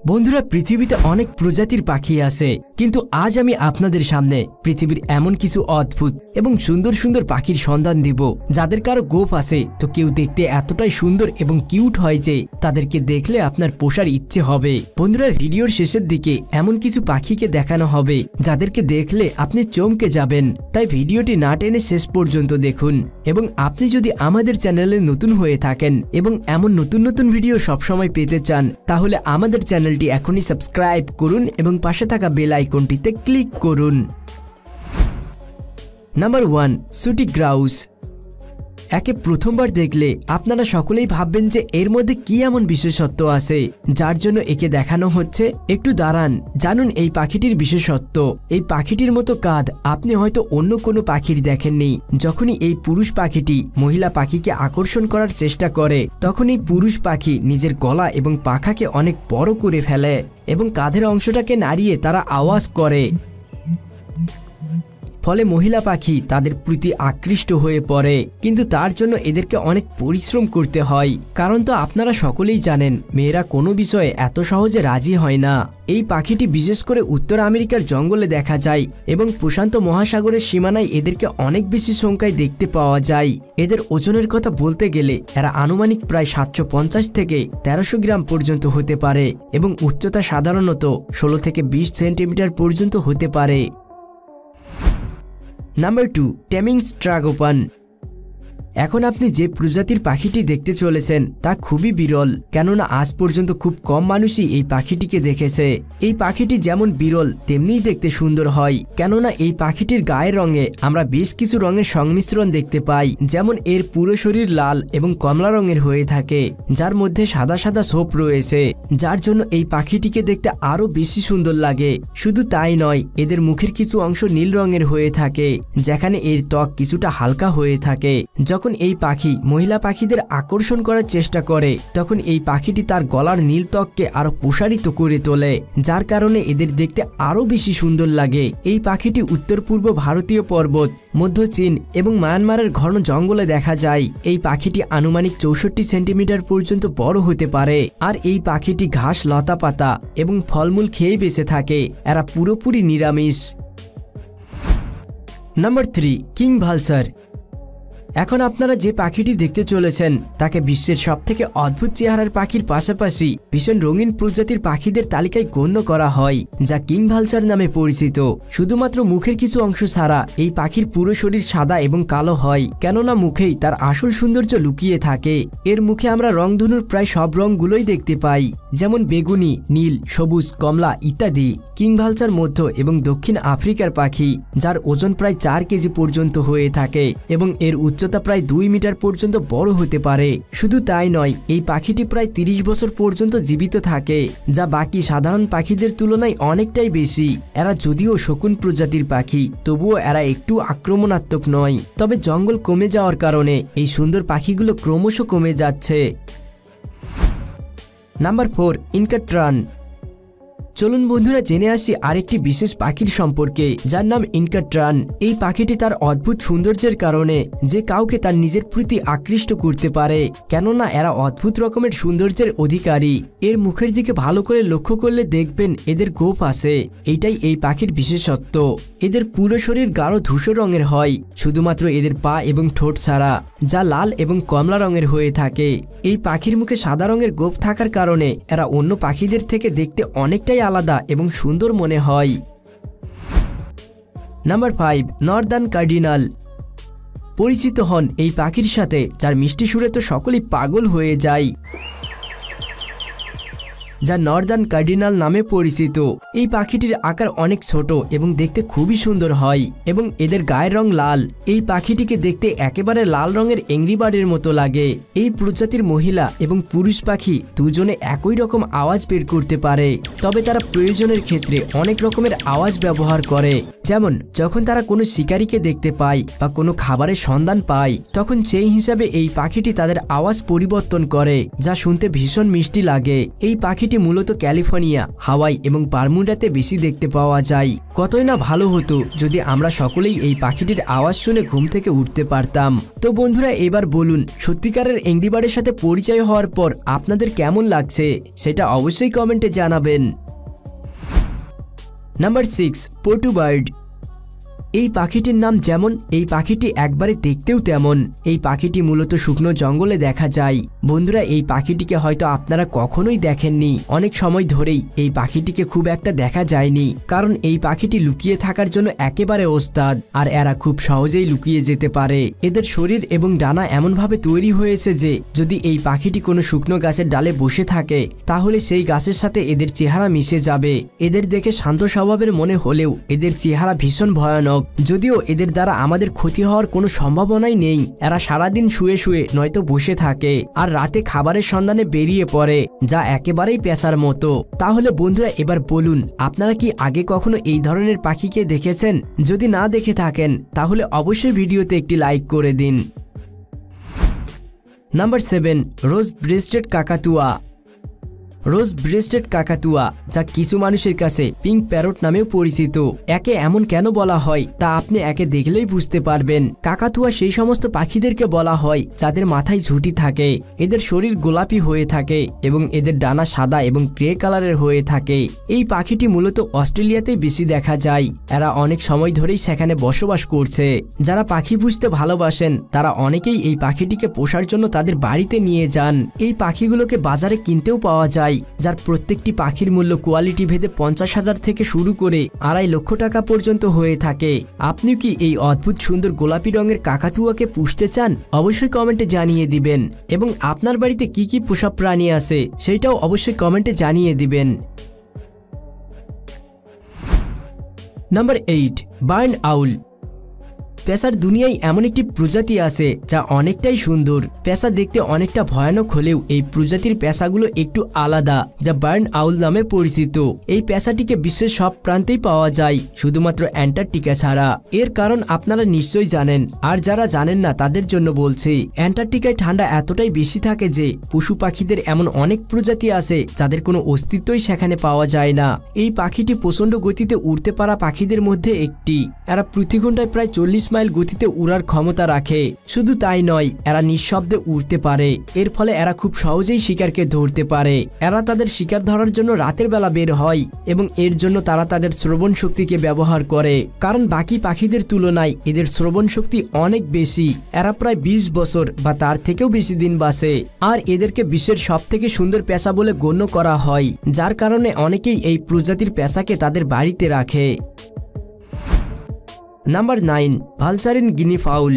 বন্ধুরা, পৃথিবীতে অনেক প্রজাতির পাখি আছে, কিন্তু আজ আমি আপনাদের সামনে পৃথিবীর এমন কিছু অদ্ভুত এবং সুন্দর সুন্দর পাখির সন্ধান দিব যাদের কারো গোঁফ আছে তো কেউ দেখতে এতটাই সুন্দর এবং কিউট হয় যে তাদেরকে দেখলে আপনার পোষার ইচ্ছে হবে। বন্ধুরা, ভিডিওর শেষের দিকে এমন কিছু পাখিকে দেখানো হবে যাদেরকে দেখলে আপনি চমকে যাবেন, তাই ভিডিওটি না টেনে শেষ পর্যন্ত দেখুন। এবং আপনি যদি আমাদের চ্যানেলে নতুন হয়ে থাকেন এবং এমন নতুন নতুন ভিডিও সবসময় পেতে চান তাহলে আমাদের চ্যানেলটি এখনই সাবস্ক্রাইব করুন এবং পাশে থাকা বেল আইকনটিতে ক্লিক করুন। নাম্বার 1, সুটি গ্রাউস। একে প্রথমবার দেখলে আপনারা সকলেই ভাববেন যে এর মধ্যে কি এমন বিশেষত্ব আছে যার জন্য একে দেখানো হচ্ছে। একটু দাঁড়ান, জানুন এই পাখিটির বিশেষত্ব। এই পাখিটির মতো কাঁধ আপনি হয়তো অন্য কোনো পাখির দেখেননি। যখনই এই পুরুষ পাখিটি মহিলা পাখিকে আকর্ষণ করার চেষ্টা করে তখন এই পুরুষ পাখি নিজের গলা এবং পাখাকে অনেক বড় করে ফেলে এবং কাঁধের অংশটাকে নাড়িয়ে তারা আওয়াজ করে, ফলে মহিলা পাখি তাদের প্রতি আকৃষ্ট হয়ে পড়ে। কিন্তু তার জন্য এদেরকে অনেক পরিশ্রম করতে হয়, কারণ তো আপনারা সকলেই জানেন মেয়েরা কোনো বিষয়ে এত সহজে রাজি হয় না। এই পাখিটি বিশেষ করে উত্তর আমেরিকার জঙ্গলে দেখা যায় এবং প্রশান্ত মহাসাগরের সীমানায় এদেরকে অনেক বেশি সংখ্যায় দেখতে পাওয়া যায়। এদের ওজনের কথা বলতে গেলে এরা আনুমানিক প্রায় 750 থেকে 1300 গ্রাম পর্যন্ত হতে পারে এবং উচ্চতা সাধারণত 16 থেকে 20 সেন্টিমিটার পর্যন্ত হতে পারে। Number 2, টেমিংস Tragopan. এখন আপনি যে প্রজাতির পাখিটি দেখতে চলেছেন তা খুবই বিরল, কেননা আজ পর্যন্ত খুব কম মানুষই এই পাখিটিকে দেখেছে। এই পাখিটি যেমন বিরল তেমনিই দেখতে সুন্দর হয়, কেননা এই পাখিটির গায়ের রঙে আমরা বেশ কিছু রঙের সংমিশ্রণ দেখতে পাই। যেমন এর পুরো শরীর লাল এবং কমলা রঙের হয়ে থাকে, যার মধ্যে সাদা সাদা ছোপ রয়েছে, যার জন্য এই পাখিটিকে দেখতে আরো বেশি সুন্দর লাগে। শুধু তাই নয়, এদের মুখের কিছু অংশ নীল রঙের হয়ে থাকে, যেখানে এর ত্বক কিছুটা হালকা হয়ে থাকে। যখন এই পাখি মহিলা পাখিদের আকর্ষণ করার চেষ্টা করে তখন এই পাখিটি তার গলার নীল ত্বককে আরো প্রসারিত করে তোলে, যার কারণে এদের দেখতে আরো বেশি সুন্দর লাগে। এই পাখিটি উত্তর পূর্ব ভারতীয় পর্বত, মধ্য চীন এবং মায়ানমারের ঘন জঙ্গলে দেখা যায়। এই পাখিটি আনুমানিক 64 সেন্টিমিটার পর্যন্ত বড় হতে পারে, আর এই পাখিটি ঘাস, লতা পাতা এবং ফলমূল খেয়ে বেঁচে থাকে। এরা পুরোপুরি নিরামিষ। Number 3, king vulture. এখন আপনারা যে পাখিটি দেখতে চলেছেন তাকে বিশ্বের সবথেকে অদ্ভুত চেহারার পাখির পাশাপাশি ভীষণ রঙিন প্রজাতির পাখিদের তালিকায় গণ্য করা হয়, যা কিং ভালচার নামে পরিচিত। শুধুমাত্র মুখের কিছু অংশ ছাড়া এই পাখির পুরো শরীর সাদা এবং কালো হয়, কেননা মুখেই তার আসল সৌন্দর্য লুকিয়ে থাকে। এর মুখে আমরা রংধনুর প্রায় সব রঙগুলোই দেখতে পাই, যেমন বেগুনি, নীল, সবুজ, কমলা ইত্যাদি। কিং ভালচার মধ্য এবং দক্ষিণ আফ্রিকার পাখি, যার ওজন প্রায় 4 কেজি পর্যন্ত হয়ে থাকে এবং এর উচ্চতা প্রায় 2 মিটার পর্যন্ত বড় হতে পারে। শুধু তাই নয়, এই পাখিটি প্রায় 30 বছর পর্যন্ত জীবিত থাকে, যা বাকি সাধারণ পাখিদের তুলনায় অনেকটাই বেশি। এরা যদিও শকুন প্রজাতির পাখি, তবুও এরা একটু আক্রমণাত্মক নয়। তবে জঙ্গল কমে যাওয়ার কারণে এই সুন্দর পাখিগুলো ক্রমশ কমে যাচ্ছে। নাম্বার 4, ইনকাট্রান। চলুন বন্ধুরা জেনে আসি আরেকটি বিশেষ পাখির সম্পর্কে, যার নাম ইনকাট্রান। এই পাখিটি তার অদ্ভুত সৌন্দর্যের কারণে যে কাউকে তার নিজের প্রতি আকৃষ্ট করতে পারে, কেননা এরা অদ্ভুত রকমের সৌন্দর্যের অধিকারী। এর মুখের দিকে ভালো করে লক্ষ্য করলে দেখবেন এদের গোঁফ আছে, এটাই এই পাখির বিশেষত্ব। এদের পুরো শরীর গাঢ় ধূসর রঙের হয়, শুধুমাত্র এদের পা এবং ঠোঁট ছাড়া, যা লাল এবং কমলা রঙের হয়ে থাকে। এই পাখির মুখে সাদা রঙের গোঁফ থাকার কারণে এরা অন্য পাখিদের থেকে দেখতে অনেকটাই আলাদা এবং সুন্দর মনে হয়। Number 5, Northern cardinal. পরিচিত হন এই পাখির সাথে, যার মিষ্টি সুরে তো সকলেই পাগল হয়ে যায়, যা নর্দার্ন কার্ডিনাল নামে পরিচিত। এই পাখিটির আকার অনেক ছোট এবং দেখতে খুবই সুন্দর হয় এবং এদের গায়ের রং লাল। এই পাখিটিকে দেখতে একেবারে লাল রঙের এংরি বার্ডের মতো লাগে। এই প্রজাতির মহিলা এবং পুরুষ পাখি দুজনে একই রকম আওয়াজ বের করতে পারে, তবে তারা প্রয়োজনের ক্ষেত্রে অনেক রকমের আওয়াজ ব্যবহার করে। যেমন যখন তারা কোনো শিকারীকে দেখতে পায় বা কোনো খাবারের সন্ধান পায়, তখন সেই হিসাবে এই পাখিটি তাদের আওয়াজ পরিবর্তন করে, যা শুনতে ভীষণ মিষ্টি লাগে। এই পাখিটি পাখিটি মূলত ক্যালিফোর্নিয়া, হাওয়াই এবং বারমুডাতে বেশি দেখতে পাওয়া যায়। কতই না ভালো হতো যদি আমরা সকলেই এই পাখিটির আওয়াজ শুনে ঘুম থেকে উঠতে পারতাম। তো বন্ধুরা, এবার বলুন, সত্যিকারের অ্যাংরি বার্ডের সাথে পরিচয় হওয়ার পর আপনাদের কেমন লাগছে সেটা অবশ্যই কমেন্টে জানাবেন। নাম্বার 6, পটু বার্ড। এই পাখিটির নাম যেমন, এই পাখিটি একবারে দেখতেও তেমন। এই পাখিটি মূলত শুকনো জঙ্গলে দেখা যায়। বন্ধুরা, এই পাখিটিকে হয়তো আপনারা কখনোই দেখেননি। অনেক সময় ধরেই এই পাখিটিকে খুব একটা দেখা যায়নি, কারণ এই পাখিটি লুকিয়ে থাকার জন্য একেবারে ওস্তাদ, আর এরা খুব সহজেই লুকিয়ে যেতে পারে। এদের শরীর এবং ডানা এমনভাবে তৈরি হয়েছে যে যদি এই পাখিটি কোনো শুকনো গাছের ডালে বসে থাকে তাহলে সেই গাছের সাথে এদের চেহারা মিশে যাবে। এদের দেখে শান্ত স্বভাবের মনে হলেও এদের চেহারা ভীষণ ভয়ানক। যদিও এদের দ্বারা আমাদের ক্ষতি হওয়ার কোনো সম্ভাবনাই নেই। এরা সারাদিন শুয়ে শুয়ে নয়তো বসে থাকে আর রাতে খাবারের সন্ধানে বেরিয়ে পড়ে, যা একেবারেই পেশার মতো। তাহলে বন্ধুরা, এবার বলুন, আপনারা কি আগে কখনো এই ধরনের পাখিকে দেখেছেন? যদি না দেখে থাকেন তাহলে অবশ্যই ভিডিওতে একটি লাইক করে দিন। নাম্বার 7, রোজ ব্রেস্টেড কাকাতুয়া। রোজ ব্রেস্টেড কাকাতুয়া, যা কিছু মানুষের কাছে পিঙ্ক প্যারট নামেও পরিচিত। একে এমন কেন বলা হয় তা আপনি একে দেখলেই বুঝতে পারবেন। কাকাতুয়া সেই সমস্ত পাখিদেরকে বলা হয় যাদের মাথায় ঝুঁটি থাকে। এদের শরীর গোলাপি হয়ে থাকে এবং এদের ডানা সাদা এবং গ্রে কালারের হয়ে থাকে। এই পাখিটি মূলত অস্ট্রেলিয়াতেই বেশি দেখা যায়। এরা অনেক সময় ধরেই সেখানে বসবাস করছে। যারা পাখি পুষতে ভালোবাসেন তারা অনেকেই এই পাখিটিকে পোষার জন্য তাদের বাড়িতে নিয়ে যান। এই পাখিগুলোকে বাজারে কিনতেও পাওয়া যায়, যার প্রত্যেকটি পাখির মূল্য কোয়ালিটি ভেদে 50,000 থেকে শুরু করে 2.5 লক্ষ টাকা পর্যন্ত হয়ে থাকে। আপনি কি এই অদ্ভুত সুন্দর গোলাপি রঙের কাকাতুয়াকে পুষতে চান? অবশ্যই কমেন্টে জানিয়ে দিবেন, এবং আপনার বাড়িতে কি কি পোষা প্রাণী আছে সেটাও অবশ্যই কমেন্টে জানিয়ে দিবেন। নাম্বার 8, বার্ন আউল। পেশার দুনিয়ায় এমন একটি প্রজাতি আছে যা অনেকটাই সুন্দর। পেশা দেখতে অনেকটা ভয়ানক হলেও এই প্রজাতির পেশাগুলো একটু আলাদা, যা বার্ন আউল নামে পরিচিত। এই পেশাটিকে বিশ্বের সব প্রান্তেই পাওয়া যায়, শুধুমাত্র অ্যান্টার্কটিকা ছাড়া। এর কারণ আপনারা নিশ্চয়ই জানেন, আর যারা জানেন না তাদের জন্য বলছি। অ্যান্টার্কটিকায় ঠান্ডা এতটাই বেশি থাকে যে পশু পাখিদের এমন অনেক প্রজাতি আছে যাদের কোনো অস্তিত্বই সেখানে পাওয়া যায় না। এই পাখিটি প্রচণ্ড গতিতে উড়তে পারা পাখিদের মধ্যে একটি। এরা প্রতি ঘন্টায় প্রায় 40 মাইল গতিতে উড়ার ক্ষমতা রাখে। শুধু তাই নয়, এরা নিঃশব্দে উড়তে পারে। এর ফলে এরা খুব সহজেই শিকারকে ধরতে পারে। এরা তাদের শিকার ধরার জন্য রাতের বেলা বের হয় এবং এর জন্য তারা তাদের শ্রবণ শক্তিকে ব্যবহার করে, কারণ বাকি পাখিদের তুলনায় এদের শ্রবণ শক্তি অনেক বেশি। এরা প্রায় 20 বছর বা তার থেকেও বেশি দিন বাঁচে, আর এদেরকে বিশ্বের সব থেকে সুন্দর পেশা বলে গণ্য করা হয়, যার কারণে অনেকেই এই প্রজাতির পেশাকে তাদের বাড়িতে রাখে। নাম্বার 9, ভালচারিন গিনি ফাউল।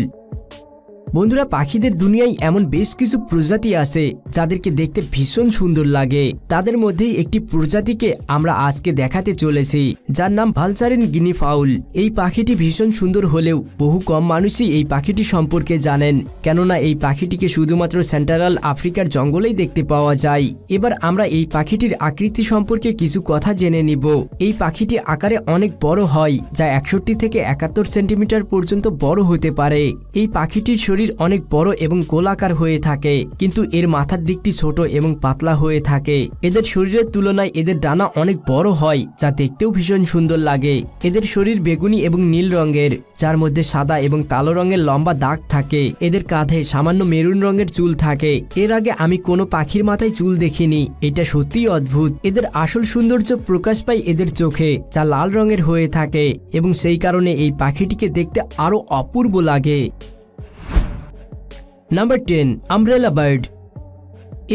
বন্ধুরা, পাখিদের দুনিয়ায় এমন বেশ কিছু প্রজাতি আছে যাদেরকে দেখতে ভীষণ সুন্দর লাগে। তাদের মধ্যেই একটি প্রজাতিকে আমরা আজকে দেখাতে চলেছি, যার নাম ভালচারিন গিনি ফাউল। এই পাখিটি ভীষণ সুন্দর হলেও বহু কম মানুষই এই পাখিটি সম্পর্কে জানেন, কেননা এই পাখিটিকে শুধুমাত্র সেন্ট্রাল আফ্রিকার জঙ্গলেই দেখতে পাওয়া যায়। এবার আমরা এই পাখিটির আকৃতি সম্পর্কে কিছু কথা জেনে নিব। এই পাখিটি আকারে অনেক বড় হয়, যা 61 থেকে 71 সেন্টিমিটার পর্যন্ত বড় হতে পারে। এই পাখিটির শরীর অনেক বড় এবং গোলাকার হয়ে থাকে, কিন্তু এর মাথার দিকটি ছোট এবং পাতলা হয়ে থাকে। এদের শরীরের তুলনায় এদের ডানা অনেক বড় হয়, যা দেখতেও ভীষণ সুন্দর লাগে। এদের শরীর বেগুনি এবং নীল রঙের, যার মধ্যে সাদা এবং কালো রঙের লম্বা দাগ থাকে। এদের কাঁধে সামান্য মেরুন রঙের চুল থাকে। এর আগে আমি কোনো পাখির মাথায় চুল দেখিনি, এটা সত্যিই অদ্ভুত। এদের আসল সৌন্দর্য প্রকাশ পায় এদের চোখে, যা লাল রঙের হয়ে থাকে, এবং সেই কারণে এই পাখিটিকে দেখতে আরো অপূর্ব লাগে। Number 10, umbrella bird.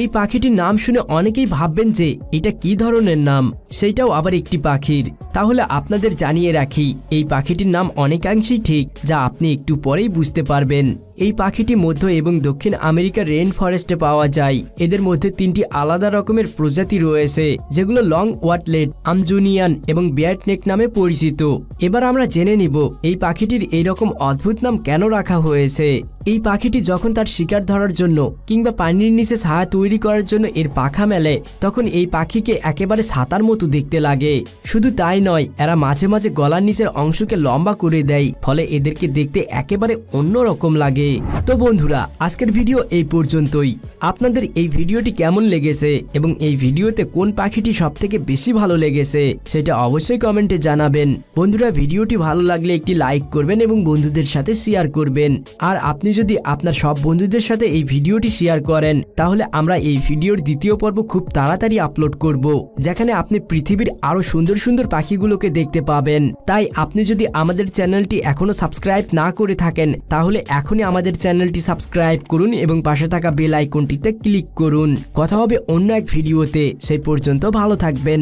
এই পাখিটির নাম শুনে অনেকেই ভাববেন যে এটা কি ধরনের নাম, সেটাও আবার একটি পাখির। তাহলে আপনাদের জানিয়ে রাখি, এই পাখিটির নাম অনেকাংশেই ঠিক, যা আপনি একটু পরেই বুঝতে পারবেন। এই পাখিটি মধ্য এবং দক্ষিণ আমেরিকার রেইন ফরেস্টে পাওয়া যায়। এদের মধ্যে 3টি আলাদা রকমের প্রজাতি রয়েছে, যেগুলো লং ওয়াটলেট, আমজুনিয়ান এবং বিয়ার্ড নেক নামে পরিচিত। এবার আমরা জেনে নিব এই পাখিটির এইরকম অদ্ভুত নাম কেন রাখা হয়েছে। এই পাখিটি যখন তার শিকার ধরার জন্য কিংবা পানির নিচে ছায়া তৈরি করার জন্য এর পাখা মেলে তখন এই পাখিকে একেবারে ছাতার মতো দেখতে লাগে। শুধু তাই নয়, এরা মাঝে মাঝে গলার নিচের অংশকে লম্বা করে দেয়, ফলে এদেরকে দেখতে একেবারে অন্যরকম লাগে। তো বন্ধুরা, আজকের ভিডিও এই পর্যন্তই। আপনাদের এই ভিডিওটি কেমন লেগেছে এবং এই ভিডিওতে কোন পাখিটি সবথেকে বেশি ভালো লেগেছে সেটা অবশ্যই কমেন্টে জানাবেন। বন্ধুরা, ভিডিওটি ভালো লাগলে একটি লাইক করবেন এবং বন্ধুদের সাথে শেয়ার করবেন। আর আপনি যদি আপনার সব বন্ধুদের সাথে এই ভিডিওটি শেয়ার করেন তাহলে আমরা এই ভিডিওর দ্বিতীয় পর্ব খুব তাড়াতাড়ি আপলোড করব, যেখানে আপনি পৃথিবীর আরো সুন্দর সুন্দর পাখিগুলোকে দেখতে পাবেন। তাই আপনি যদি আমাদের চ্যানেলটি এখনো সাবস্ক্রাইব না করে থাকেন তাহলে এখনই আমাদের চ্যানেলটি সাবস্ক্রাইব করুন এবং পাশে থাকা বেল আইকনটিতে ক্লিক করুন। কথা হবে অন্য এক ভিডিওতে, সেই পর্যন্ত ভালো থাকবেন।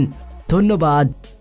ধন্যবাদ।